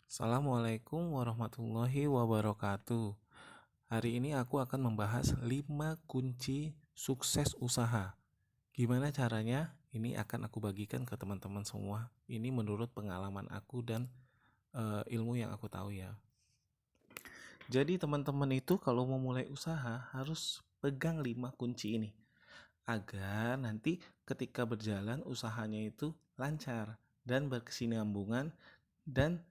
Assalamualaikum warahmatullahi wabarakatuh. Hari ini aku akan membahas 5 kunci sukses usaha. Gimana caranya? Ini akan aku bagikan ke teman-teman semua. Ini menurut pengalaman aku dan ilmu yang aku tahu ya. Jadi teman-teman itu kalau mau mulai usaha harus pegang 5 kunci ini agar nanti ketika berjalan usahanya itu lancar dan berkesinambungan dan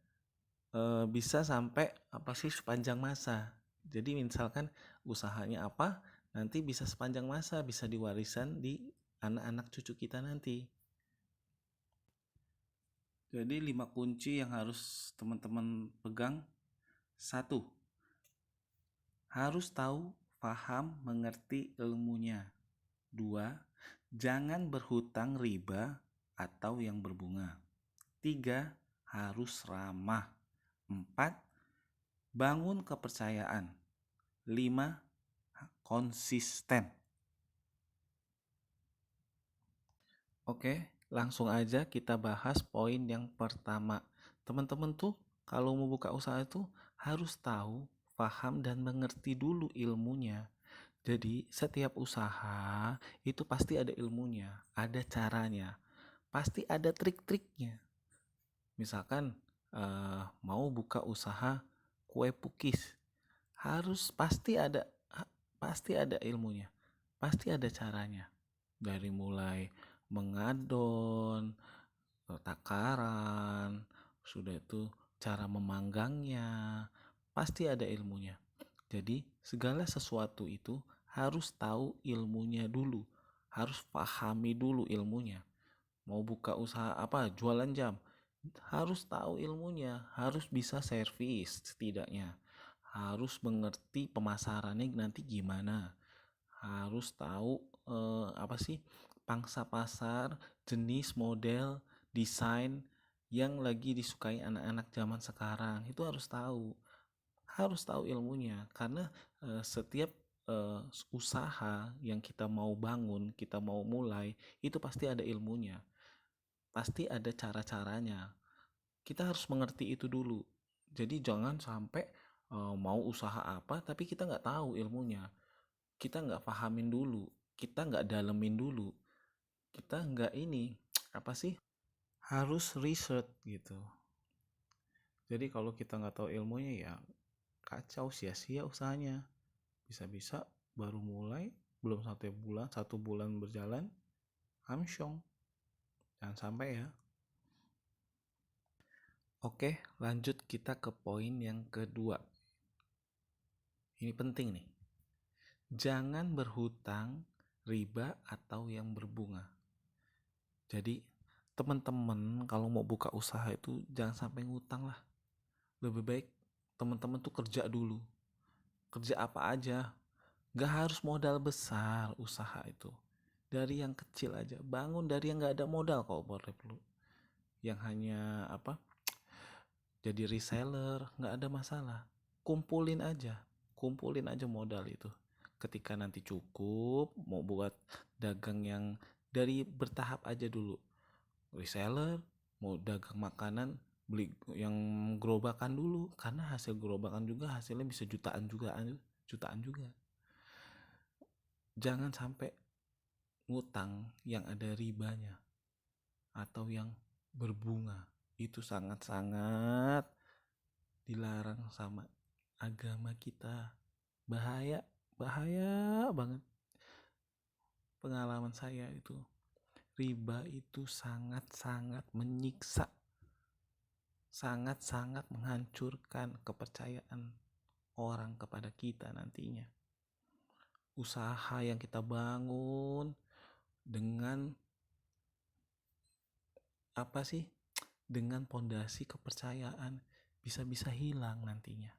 bisa sampai sepanjang masa. Jadi misalkan usahanya apa, nanti bisa sepanjang masa, bisa diwarisan di anak-anak cucu kita nanti. Jadi 5 kunci yang harus teman-teman pegang. 1. Harus tahu, paham, mengerti ilmunya. 2. Jangan berhutang riba atau yang berbunga. 3. Harus ramah. 4. Bangun kepercayaan. 5. Konsisten. Oke, langsung aja kita bahas poin yang pertama. Teman-teman tuh kalau mau buka usaha itu harus tahu, paham, dan mengerti dulu ilmunya. Jadi setiap usaha itu pasti ada ilmunya, ada caranya, pasti ada trik-triknya. Misalkan mau buka usaha kue pukis, harus pasti ada ilmunya, pasti ada caranya. Dari mulai mengadon, takaran, sudah itu cara memanggangnya, pasti ada ilmunya. Jadi segala sesuatu itu harus tahu ilmunya dulu, harus pahami dulu ilmunya. Mau buka usaha apa, jualan jam, harus tahu ilmunya, harus bisa servis setidaknya, harus mengerti pemasarannya nanti gimana, harus tahu pangsa pasar, jenis, model, desain yang lagi disukai anak-anak zaman sekarang. Itu harus tahu ilmunya, karena setiap usaha yang kita mau bangun, kita mau mulai, itu pasti ada ilmunya, pasti ada cara-caranya. Kita harus mengerti itu dulu. Jadi jangan sampai mau usaha apa tapi kita nggak tahu ilmunya, kita nggak pahamin dulu, kita nggak dalemin dulu, kita nggak harus research gitu. Jadi kalau kita nggak tahu ilmunya ya kacau, sia-sia usahanya. Bisa-bisa baru mulai belum 1 bulan berjalan amsyong. Jangan sampai ya. Oke, lanjut kita ke poin yang kedua. Ini penting nih. Jangan berhutang, riba, atau yang berbunga. Jadi teman-teman kalau mau buka usaha itu jangan sampai ngutang lah. Lebih baik teman-teman tuh kerja dulu. Kerja apa aja. Gak harus modal besar usaha itu. Dari yang kecil aja. Bangun dari yang gak ada modal kalau boleh perlu. Yang hanya jadi reseller, gak ada masalah. Kumpulin aja modal itu. Ketika nanti cukup mau buat dagang yang dari bertahap aja dulu, reseller, mau dagang makanan beli yang gerobakan dulu, karena hasil gerobakan juga hasilnya bisa jutaan juga. Jangan sampai ngutang yang ada ribanya atau yang berbunga. Itu sangat-sangat dilarang sama agama kita. Bahaya banget. Pengalaman saya itu, riba itu sangat-sangat menyiksa, sangat-sangat menghancurkan kepercayaan orang kepada kita nantinya. Usaha yang kita bangun dengan dengan pondasi kepercayaan bisa-bisa hilang nantinya.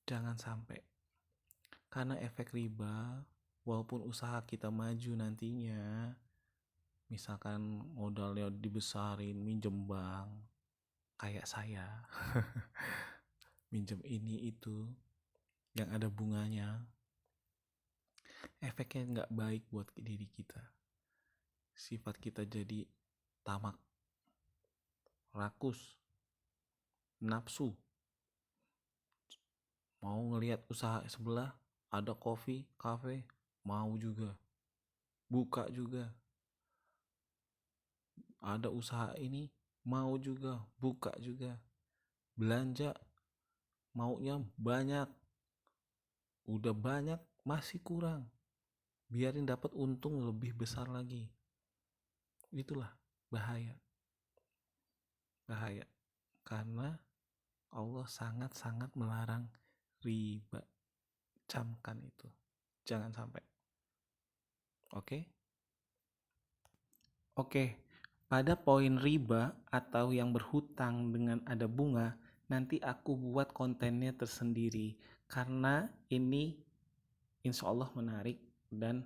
Jangan sampai, karena efek riba, walaupun usaha kita maju nantinya, misalkan modalnya dibesarin, minjem bank kayak saya minjem ini itu yang ada bunganya, efeknya nggak baik buat diri kita. Sifat kita jadi tamak, rakus, nafsu, mau ngelihat usaha sebelah ada coffee, cafe, mau juga, buka juga, ada usaha ini, mau juga, buka juga, belanja, maunya banyak, udah banyak masih kurang, biarin dapat untung lebih besar lagi. Itulah bahaya karena Allah sangat-sangat melarang riba. Camkan itu, jangan sampai. Oke, pada poin riba atau yang berhutang dengan ada bunga, nanti aku buat kontennya tersendiri karena ini insya Allah menarik dan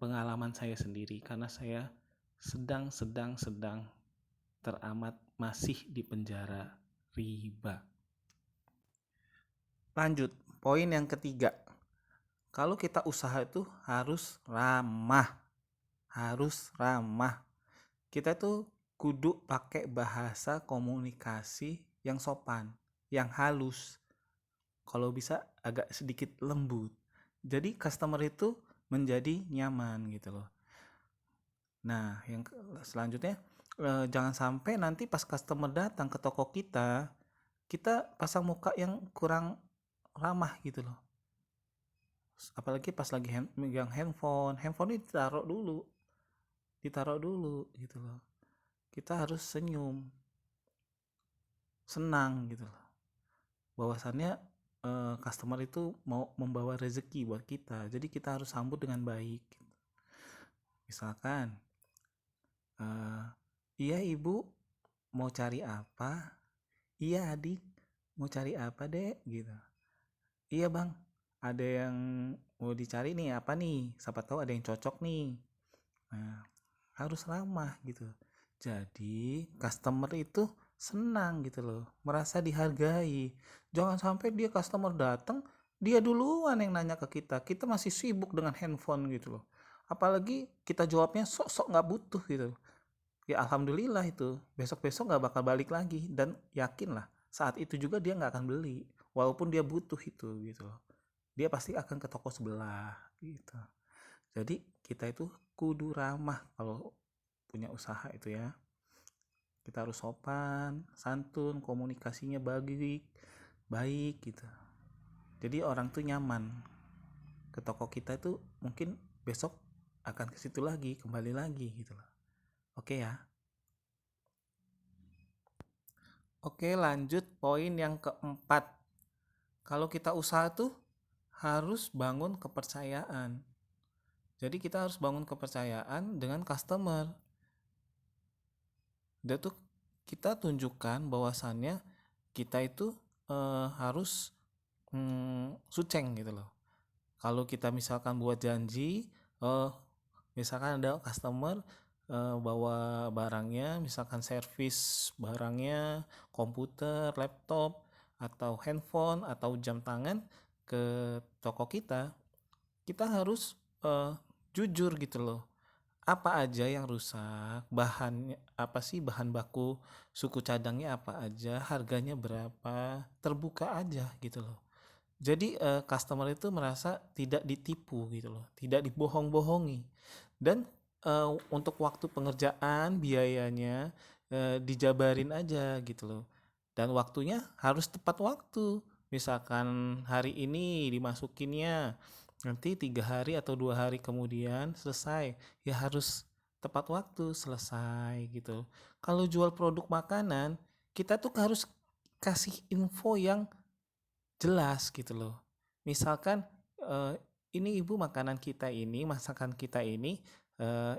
pengalaman saya sendiri karena saya sedang teramat masih di penjara riba. Lanjut, poin yang ketiga. Kalau kita usaha itu harus ramah. Kita tuh kudu pakai bahasa komunikasi yang sopan, yang halus. Kalau bisa agak sedikit lembut. Jadi customer itu menjadi nyaman gitu loh. Nah, yang selanjutnya jangan sampai nanti pas customer datang ke toko kita pasang muka yang kurang ramah gitu loh. Apalagi pas lagi megang handphone ini ditaruh dulu gitu loh. Kita harus senyum, senang gitu loh. Bahwasannya customer itu mau membawa rezeki buat kita, jadi kita harus sambut dengan baik. Misalkan, iya ibu mau cari apa? Iya adik mau cari apa dek? Gitu. Iya bang, ada yang mau dicari nih, apa nih? Siapa tahu ada yang cocok nih. Nah, harus ramah gitu. Jadi customer itu senang gitu loh, merasa dihargai. Jangan sampai dia customer datang, dia duluan yang nanya ke kita masih sibuk dengan handphone gitu loh. Apalagi kita jawabnya sok-sok gak butuh gitu. Ya alhamdulillah itu, besok-besok gak bakal balik lagi. Dan yakinlah saat itu juga dia gak akan beli, walaupun dia butuh itu gitu loh. Dia pasti akan ke toko sebelah gitu. Jadi kita itu kudu ramah kalau punya usaha itu ya. Kita harus sopan, santun, komunikasinya baik gitu. Jadi orang tuh nyaman ke toko kita itu, mungkin besok akan ke situ lagi, kembali lagi gitu loh. Oke ya. Oke, lanjut poin yang keempat. Kalau kita usaha tuh harus bangun kepercayaan. Jadi kita harus bangun kepercayaan dengan customer. Dan tuh kita tunjukkan bahwasannya kita itu harus suceng gitu loh. Kalau kita misalkan buat janji, misalkan ada customer bawa barangnya, misalkan servis barangnya, komputer, laptop, atau handphone, atau jam tangan ke toko kita harus jujur gitu loh. Apa aja yang rusak, bahannya apa sih, bahan baku suku cadangnya apa aja, harganya berapa, terbuka aja gitu loh. Jadi customer itu merasa tidak ditipu gitu loh, tidak dibohong-bohongi. Dan untuk waktu pengerjaan biayanya dijabarin aja gitu loh. Dan waktunya harus tepat waktu. Misalkan hari ini dimasukinnya, nanti 3 hari atau 2 hari kemudian selesai, ya harus tepat waktu selesai gitu. Kalau jual produk makanan, kita tuh harus kasih info yang jelas gitu loh. Misalkan ini ibu makanan kita ini, masakan kita ini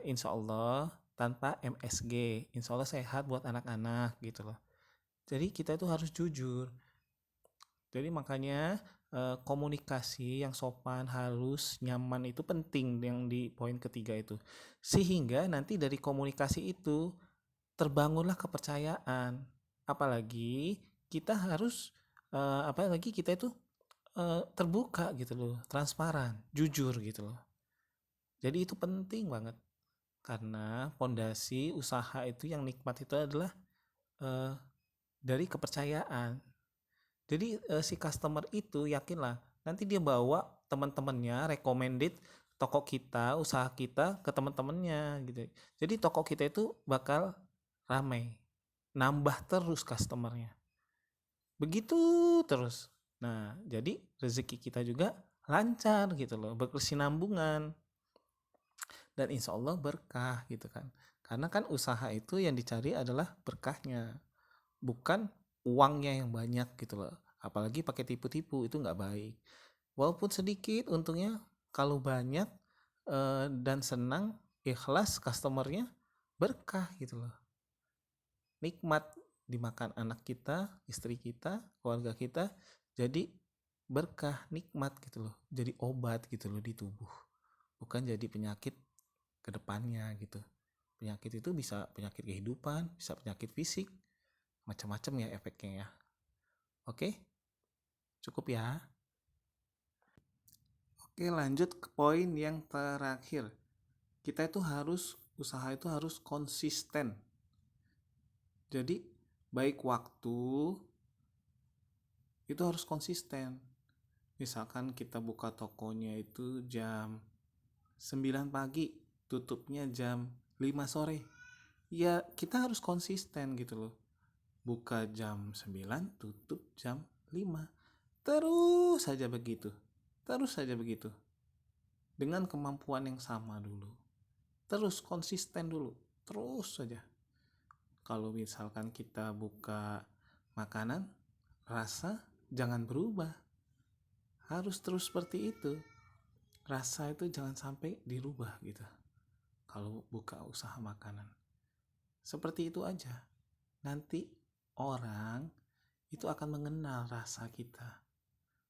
insya Allah tanpa MSG, insya Allah sehat buat anak-anak gitu loh. Jadi kita itu harus jujur. Jadi makanya komunikasi yang sopan, halus, nyaman itu penting yang di poin ketiga itu. Sehingga nanti dari komunikasi itu terbangunlah kepercayaan. Apalagi kita harus apalagi kita itu terbuka gitu loh, transparan, jujur gitu loh. Jadi itu penting banget. Karena fondasi usaha itu yang nikmat itu adalah uh, dari kepercayaan. Jadi si customer itu yakinlah nanti dia bawa teman-temannya recommended toko kita, usaha kita ke teman-temannya gitu. Jadi toko kita itu bakal ramai, nambah terus customernya. Begitu terus. Nah, jadi rezeki kita juga lancar gitu loh, berkesinambungan. Dan insya Allah berkah gitu kan. Karena kan usaha itu yang dicari adalah berkahnya, bukan uangnya yang banyak gitu loh. Apalagi pakai tipu-tipu, itu nggak baik. Walaupun sedikit untungnya, kalau banyak dan senang, ikhlas customernya, berkah gitu loh. Nikmat dimakan anak kita, istri kita, keluarga kita, jadi berkah, nikmat gitu loh. Jadi obat gitu loh di tubuh. Bukan jadi penyakit ke depannya gitu. Penyakit itu bisa penyakit kehidupan, bisa penyakit fisik, macam-macam ya efeknya ya. Oke, cukup ya. Oke, lanjut ke poin yang terakhir. Kita itu harus, usaha itu harus konsisten. Jadi baik waktu itu harus konsisten. Misalkan kita buka tokonya itu jam 9 pagi, tutupnya jam 5 sore. Ya kita harus konsisten gitu loh. Buka jam 9, tutup jam 5. Terus saja begitu. Terus saja begitu. Dengan kemampuan yang sama dulu. Terus konsisten dulu. Terus saja. Kalau misalkan kita buka makanan, rasa jangan berubah. Harus terus seperti itu. Rasa itu jangan sampai dirubah gitu. Kalau buka usaha makanan. Seperti itu aja. Nanti orang itu akan mengenal rasa kita.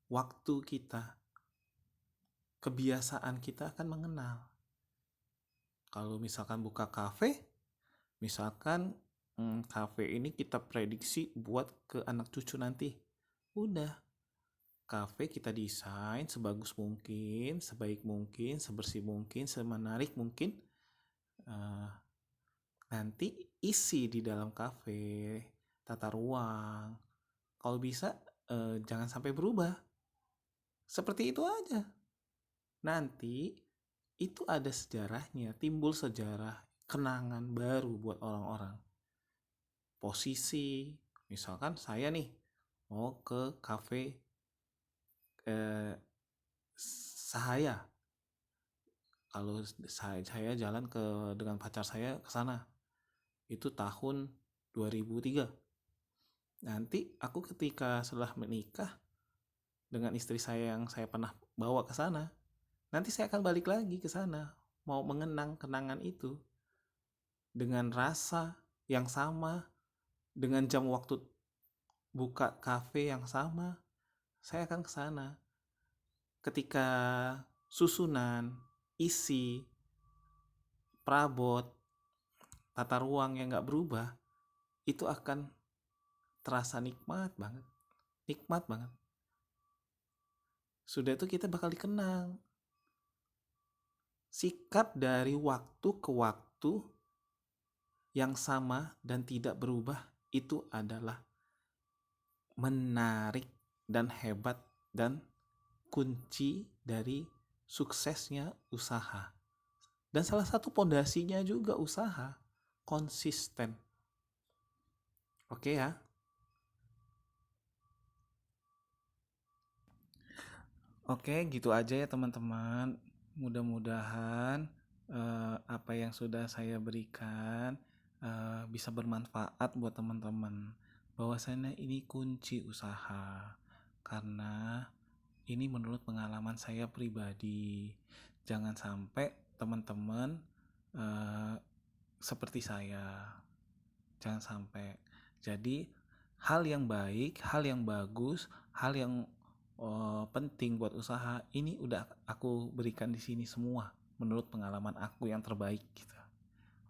Waktu kita. Kebiasaan kita akan mengenal. Kalau misalkan buka kafe, misalkan kafe ini kita prediksi buat ke anak cucu nanti. Udah, kafe kita desain sebagus mungkin, sebaik mungkin, sebersih mungkin, semenarik mungkin. Nanti isi di dalam kafe, tata ruang, kalau bisa jangan sampai berubah. Seperti itu aja. Nanti itu ada sejarahnya, timbul sejarah, kenangan baru buat orang-orang. Posisi, misalkan saya nih mau ke kafe Sahaya. Kalau saya jalan dengan pacar saya ke sana. Itu tahun 2003. Nanti aku ketika setelah menikah dengan istri saya yang saya pernah bawa ke sana, nanti saya akan balik lagi ke sana, mau mengenang kenangan itu dengan rasa yang sama, dengan jam waktu buka kafe yang sama. Saya akan ke sana. Ketika susunan, isi, perabot, tata ruang yang gak berubah, itu akan terasa nikmat banget. Nikmat banget. Sudah itu kita bakal dikenang. Sikap dari waktu ke waktu yang sama dan tidak berubah itu adalah menarik dan hebat dan kunci dari suksesnya usaha. Dan salah satu pondasinya juga usaha, konsisten. Oke ya. Oke, gitu aja ya teman-teman. Mudah-mudahan apa yang sudah saya berikan bisa bermanfaat buat teman-teman. Bahwasanya ini kunci usaha. Karena ini menurut pengalaman saya pribadi. Jangan sampai teman-teman seperti saya. Jangan sampai. Jadi hal yang baik, hal yang bagus, hal yang penting buat usaha ini udah aku berikan di sini semua menurut pengalaman aku yang terbaik gitu.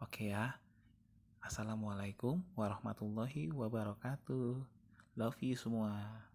Oke ya. Assalamualaikum warahmatullahi wabarakatuh. Love you semua.